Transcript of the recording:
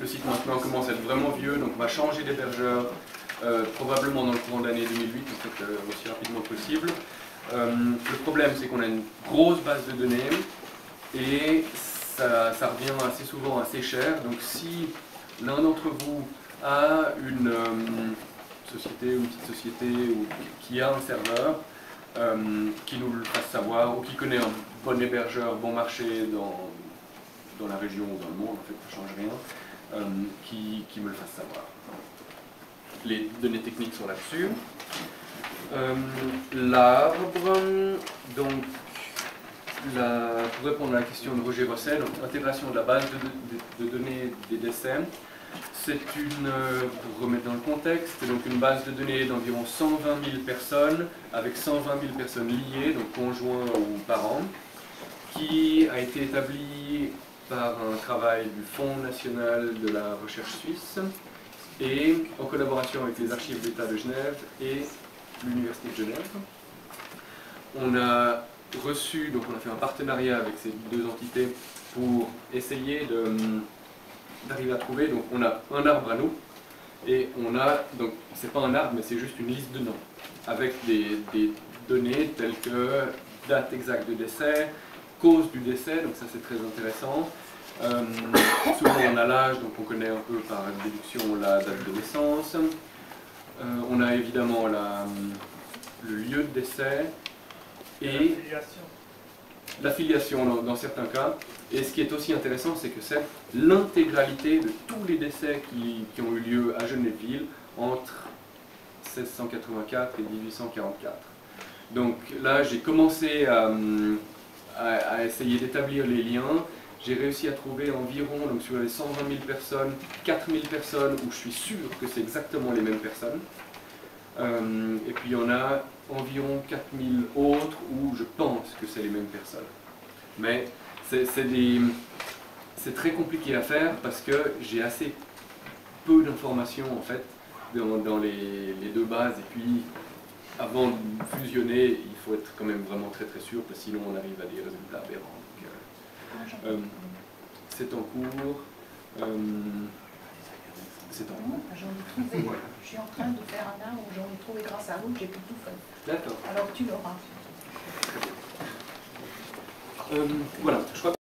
le site maintenant commence à être vraiment vieux, donc on va changer d'hébergeur probablement dans le courant de l'année 2008, en fait, aussi rapidement que possible. Le problème, c'est qu'on a une grosse base de données et ça revient assez souvent assez cher. Donc si l'un d'entre vous a une société ou une petite société qui a un serveur, qui nous le fasse savoir, ou qui connaît un bon hébergeur, bon marché dans la région ou dans le monde, en fait, ça ne change rien, qui me le fasse savoir. Les données techniques sont là-dessus. L'arbre, donc, pour répondre à la question de Roger Rosset, donc intégration de la base de données des décès, c'est pour remettre dans le contexte, donc une base de données d'environ 120 000 personnes, avec 120 000 personnes liées, donc conjoints ou parents, qui a été établie par un travail du Fonds national de la recherche suisse, et en collaboration avec les archives d'État de Genève et l'Université de Genève. On a reçu, donc on a fait un partenariat avec ces deux entités pour essayer d'arriver à trouver, donc on a un arbre à nous, et on a, donc c'est pas un arbre mais c'est juste une liste de noms, avec des données telles que date exacte de décès, cause du décès, donc ça c'est très intéressant. Souvent on a l'âge, donc on connaît un peu par déduction la date de naissance. On a évidemment le lieu de décès et l'affiliation dans certains cas. Et ce qui est aussi intéressant, c'est que c'est l'intégralité de tous les décès qui ont eu lieu à Genèveville entre 1684 et 1844. Donc là, j'ai commencé à essayer d'établir les liens. J'ai réussi à trouver environ, donc sur les 120 000 personnes, 4 000 personnes où je suis sûr que c'est exactement les mêmes personnes. Et puis il y en a environ 4 000 autres où je pense que c'est les mêmes personnes. Mais c'est très compliqué à faire parce que j'ai assez peu d'informations en fait dans les deux bases. Et puis avant de fusionner, il faut être quand même vraiment très sûr parce que sinon on arrive à des résultats aberrants. C'est en cours. C'est en cours. J'en ai trouvé. Ouais. Je suis en train de faire un arbre où j'en ai trouvé grâce à vous, j'ai pu tout faire. D'accord. Alors tu l'auras. Voilà, je crois que